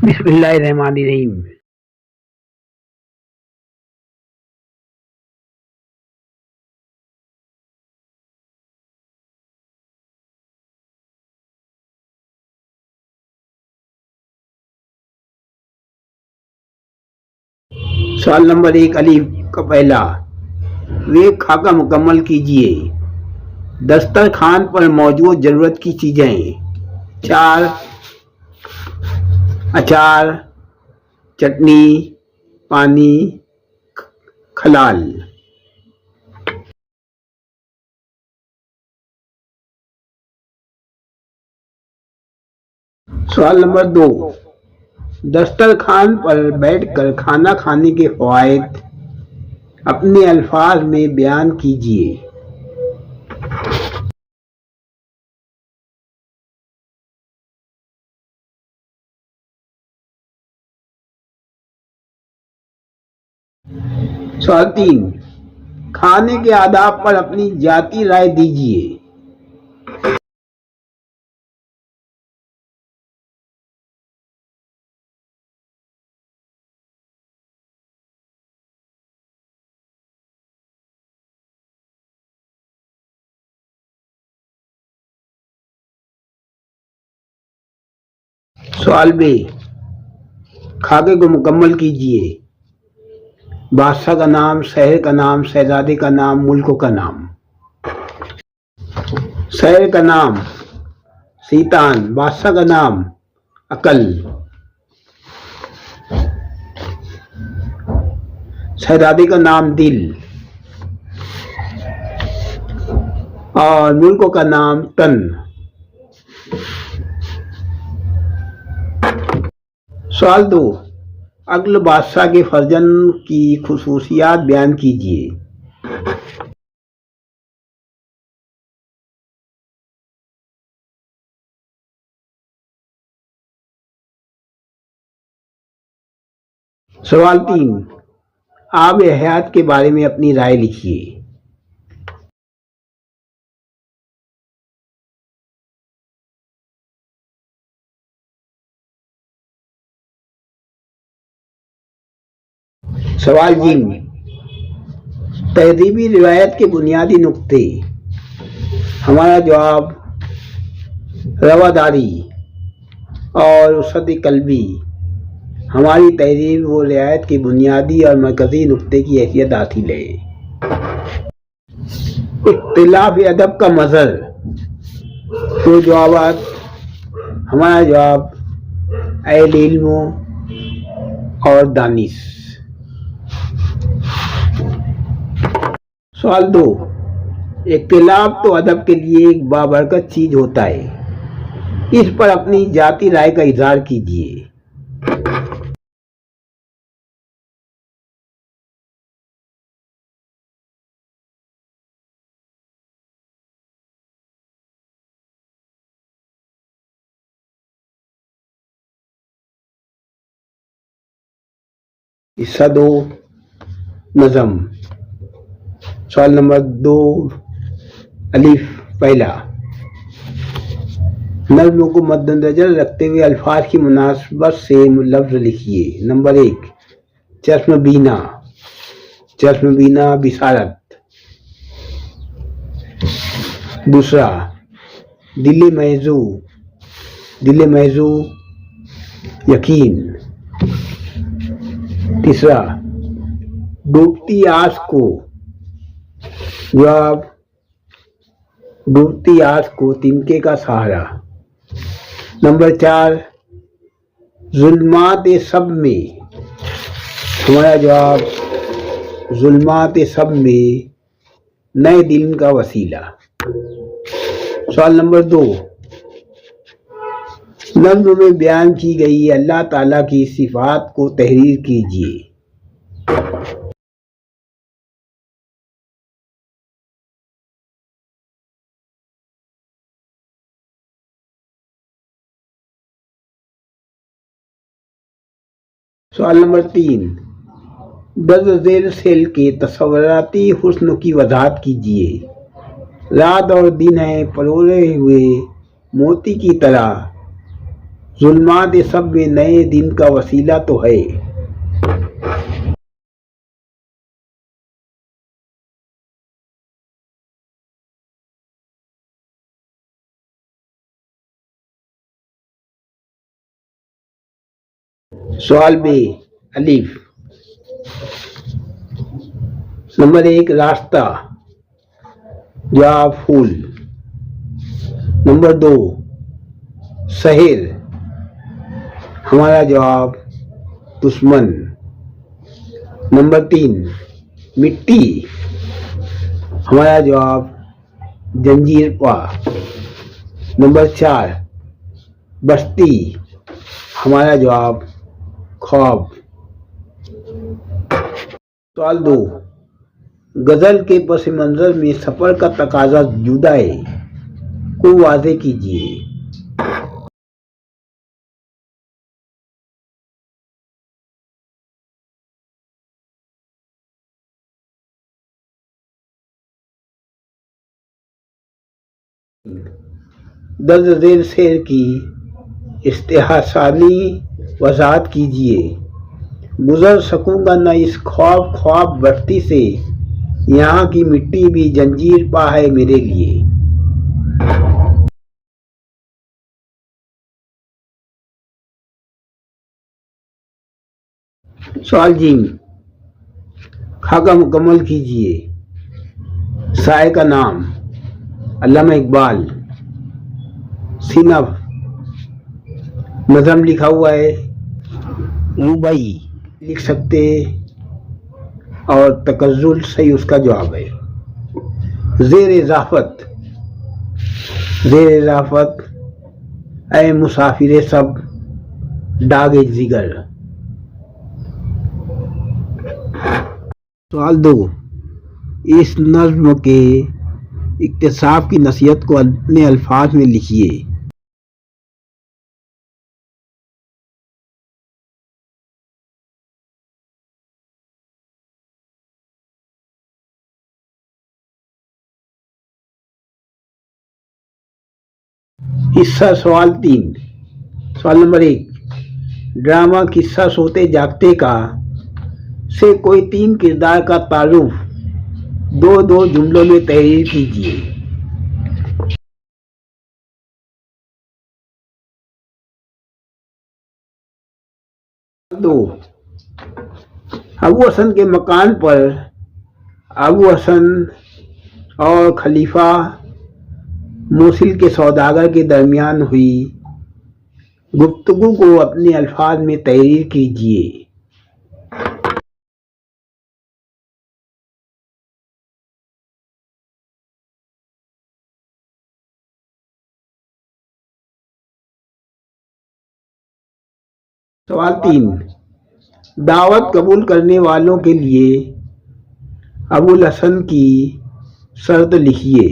बिस्मिल्लाहिर्रहमानिर्रहीम। सवाल नंबर 1 अलीफ का पहला, वे खाका मुकम्मल कीजिए। दस्तरखान पर मौजूद जरूरत की चीजें: 4 अचार, चटनी, पानी, खलाल। सवाल नंबर 2, दस्तरखान पर बैठकर खाना खाने के फ़वाइद अपने अल्फाज में बयान कीजिए। सवाल 3, खाने के आदाब पर अपनी जाती राय दीजिए। सवाल बे, खाके को मुकम्मल कीजिए। बादशाह का नाम, शहर का नाम, शहजादे का नाम, मुल्क का नाम। शहर का नाम सीतान, बादशाह का नाम अकल, शहजादे का नाम दिल और मुल्क का नाम तन। सवाल 2, अक्ल बादशाह के फर्जन की खुसूसियात बयान कीजिए। सवाल 3, आब हयात के बारे में अपनी राय लिखिए। सवाल जिन, तहजीबी रिवायत के बुनियादी नुक्ते। हमारा जवाब रवादारी और उसद कल्बी हमारी तहजीब व रिवायत के बुनियादी और मरकजी नुक्ते की हैसियत हासिल है। इख्तिलाफ अदब का मज़हर। तो जवाब, हमारा जवाब अहल इल्म और दानिश। सवाल 2, इख्तिलाफ तो अदब के लिए एक बाबरकत चीज होता है, इस पर अपनी जाती राय का इजहार कीजिए। हिस्सा 2 नज़म। सवाल नंबर 2 अलीफ पहला, नज़्म को मद्देनजर रखते हुए अल्फाज की मुनासबत से लफ्ज़ लिखिए। नंबर 1, चश्म बीना, चश्म बीना बिसारत। दूसरा, दिल महजू, दिल महजू यकीन। तीसरा, डूबती आस को, जवाब डूबती आस को तिनके का सहारा। नंबर 4, जुल्मात सब में, हमारा जवाब जुल्मात सब में नए दिन का वसीला। सवाल नंबर 2, नज़्म में बयान की गई अल्लाह ताला की सिफात को तहरीर कीजिए। सवाल नंबर 3, दर्ज झेल सेल के तस्वराती हुस्न की वजाहत कीजिए। रात और दिन है परोए हुए मोती की तरह, जुल्मात सब में नए दिन का वसीला तो है। सवाल बे अलीफ। नंबर 1 रास्ता, जवाब फूल। नंबर 2 शहर, हमारा जवाब दुश्मन। नंबर 3 मिट्टी, हमारा जवाब जंजीर पा। नंबर 4 बस्ती, हमारा जवाब ख्वाब। सवाल 2 गजल के पस मंजर में सफर का तकाजा जुदा है, को वाज़े कीजिए। दर्ज झेल शेर की इस्तेहासानी वजाहत कीजिए। गुजर सकूंगा न इस ख्वाब ख्वाब बस्ती से, यहाँ की मिट्टी भी जंजीर पा है मेरे लिए। सवाल जीम, खाका मुकम्मल कीजिए। शायर का नाम अल्लामा इकबाल। सिनफ नज़म लिखा हुआ है रुबाई लिख सकते, और तकज़्ज़ुल सही उसका जवाब है। ज़ेर इज़ाफ़त ऐ मुसाफिर सब दागे जिगर। सवाल 2 इस नज़्म के इक्तिसाब की नसीहत को अपने अल्फाज में लिखिए। हिस्सा सवाल 3। सवाल नंबर 1 ड्रामा किस्सा सोते जागते का से कोई 3 किरदार का तारुफ दो जुमलों में तहरीर कीजिए। 2 अबू हसन के मकान पर अबू हसन और खलीफा मोसिल के सौदागर के दरमियान हुई गुफ्तगू को अपने अल्फाज में तहरीर कीजिए। सवाल 3 दावत कबूल करने वालों के लिए अबुल हसन की शर्त लिखिए।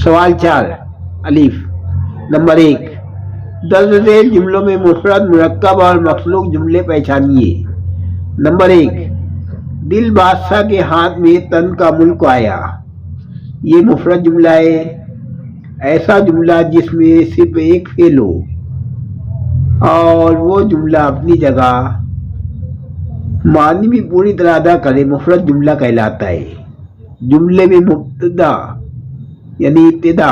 सवाल 4 अलीफ। नंबर 1 दर्ज झेल जुमलों में मुफरद मुरक्कब और मखलूक जुमले पहचानिए। नंबर 1 दिल बादशाह के हाथ में तन का मुल्क आया, ये मुफरद जुमला है। ऐसा जुमला जिसमें सिर्फ एक फेल हो और वो जुमला अपनी जगह मानी भी पूरी तरह अदा करे मुफरद जुमला कहलाता है। जुमले में मुब्तदा यानी इब्तिदा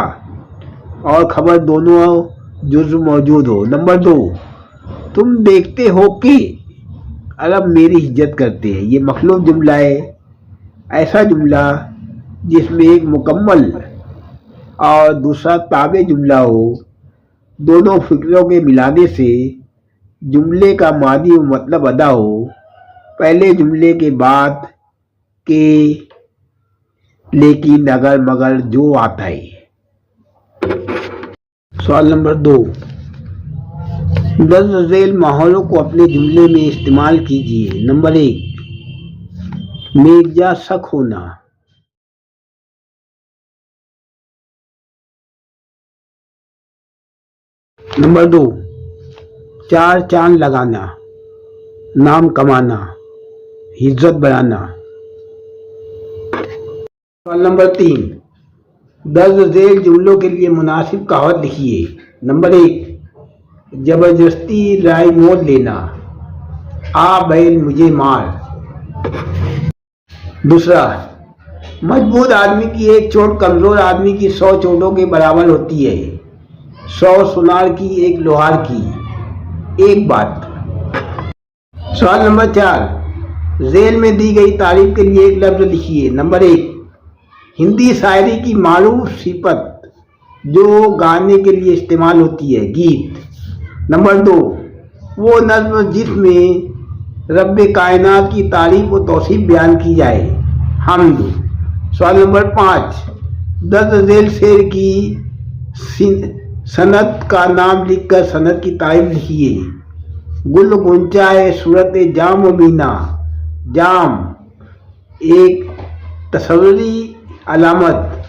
और खबर दोनों जुज़्व मौजूद हो। नंबर 2 तुम देखते हो कि अरब मेरी इज्जत करते हैं, ये मखलूक जुमला है। ऐसा जुमला जिसमें एक मुकम्मल और दूसरा ताबे जुमला हो, दोनों फिक्रों के मिलाने से जुमले का मानी व मतलब अदा हो। पहले जुमले के बाद के लेकिन अगर मगर जो आता है। सवाल नंबर 2 दर्ज झेल माहौलों को अपने जुमले में इस्तेमाल कीजिए। नंबर 1 मिर्जा शक होना। नंबर 2 चार चांद लगाना, नाम कमाना, इज्जत बढ़ाना। सवाल नंबर 3, दर्ज झेल जुमलों के लिए मुनासिब कहावत लिखिए। नंबर 1, जबरदस्ती राय मोल लेना, आ बैल मुझे मार। दूसरा, मजबूत आदमी की एक चोट कमजोर आदमी की 100 चोटों के बराबर होती है। 100 सुनार की एक लोहार की एक बात। सवाल नंबर 4, जेल में दी गई तारीफ के लिए एक लफ्ज लिखिए। नंबर 1, हिंदी शायरी की मारूफ सिफत जो गाने के लिए इस्तेमाल होती है, गीत। नंबर 2, वो नज्म जिसमें रब्बे कायनात की तारीफ व तौसीफ बयान की जाए, हम्द। सवाल नंबर 5, दर्ज झेल शेर की सनत का नाम लिखकर सनत की तारीफ लिखिए। गुल गुंचाए सूरत जाम व मीना, जाम एक तस्वीरी अलामत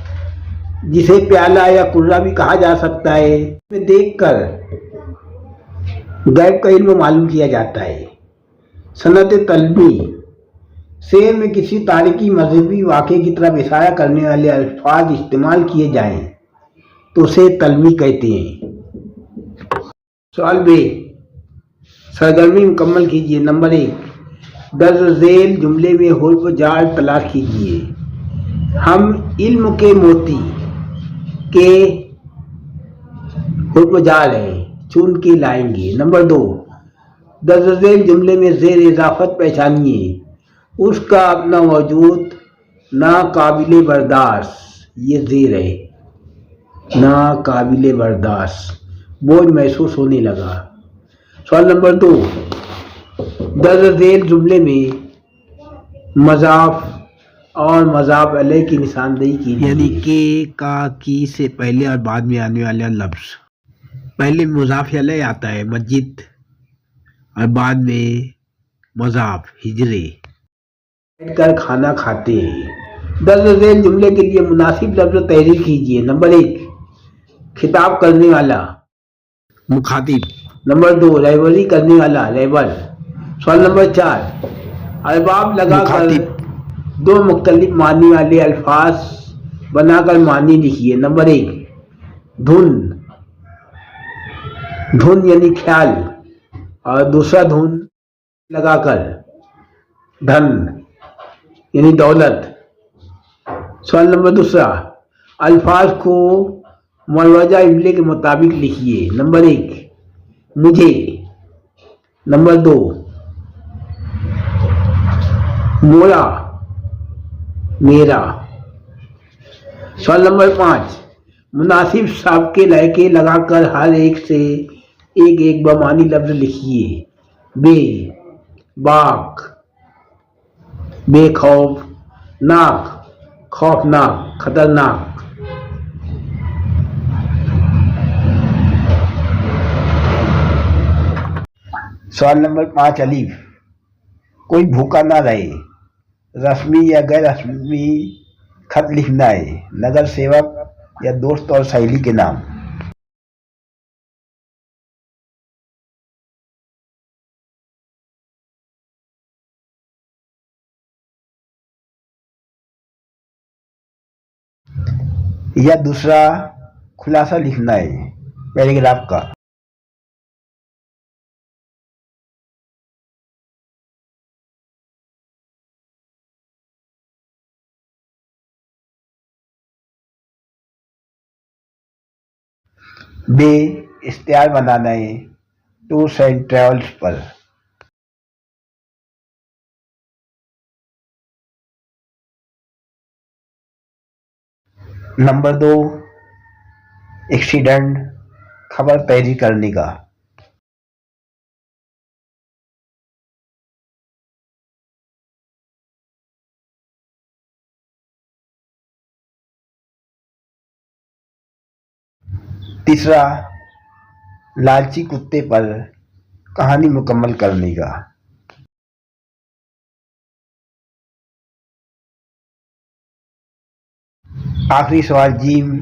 जिसे प्याला या कुर्रा भी कहा जा सकता है, में देखकर गैब का इल्म मालूम किया जाता है। सनत तलबी, शेर में किसी तारीखी मजहबी वाक़े की तरफ इशारा करने वाले अल्फाज इस्तेमाल किए जाएं तो उसे तलबी कहते हैं। सवाल बे, सरगर्मी मुकम्मल कीजिए। नंबर 1, दर्ज झेल जुमले में हुर्फ जार तलाश कीजिए। हम इल्म के मोती के हुर्फ जार हैं, चुन के लाएंगे। नंबर 2, दर्ज झेल जुमले में जेर इजाफत पहचानिए। उसका अपना वजूद ना काबिल बर्दाश्त, ये जेर है, ना काबिल बर्दाश्त, बोझ महसूस होने लगा। सवाल नंबर 2, दर्ज झेल जुमले में मजाफ और मजाफ अलैह की निशानदेही कीजिए, यानी के, का, की से पहले और बाद में आने वाला लफ्ज। पहले मुजाफ अलैह आता है मस्जिद और बाद में मजाफ हिजरे। बैठकर खाना खाते हैं। दर्ज झेल जुमले के लिए मुनासिब लफ्ज तहरीर कीजिए। नंबर 1, खिताब करने वाला, मुखातिब। नंबर 2, रहबरी करने वाला, रहबर। सवाल नंबर 4, अरबाब लगाकर 2 मुख्तलिफ मानी वाले अल्फाज बनाकर मानी लिखिए। नंबर 1, धुन, धुन यानी ख्याल, और दूसरा धुन लगाकर धन यानी दौलत। सवाल नंबर 2, अल्फाज को मरवजा इमले के मुताबिक लिखिए। नंबर 1, मुझे। नंबर 2, मोरा, मेरा। सवाल नंबर 5, मुनासिब साबके लहके लगाकर हर एक से एक एक बमानी लफ्ज लिखिए। बे, बाक, बेखौफ, नाक, खौफनाक, खतरनाक। सवाल नंबर 5, अलीफ, कोई भूखा ना रहे। रस्मी या गैर रस्मी खत लिखना है, नगर सेवक या दोस्त और सहेली के नाम। या दूसरा खुलासा लिखना है पैराग्राफ का। बे, इश्तिहार बनाना है टूर्स एंड ट्रेवल्स पर। नंबर 2, एक्सीडेंट, खबर तहरीर करने का। तीसरा, लालची कुत्ते पर कहानी मुकम्मल करने का। आखिरी सवाल जीम,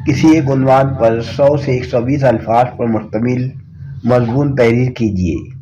किसी एक उन्वान पर 100 से 120 अल्फाज पर मुश्तमिल मज़मून तहरीर कीजिए।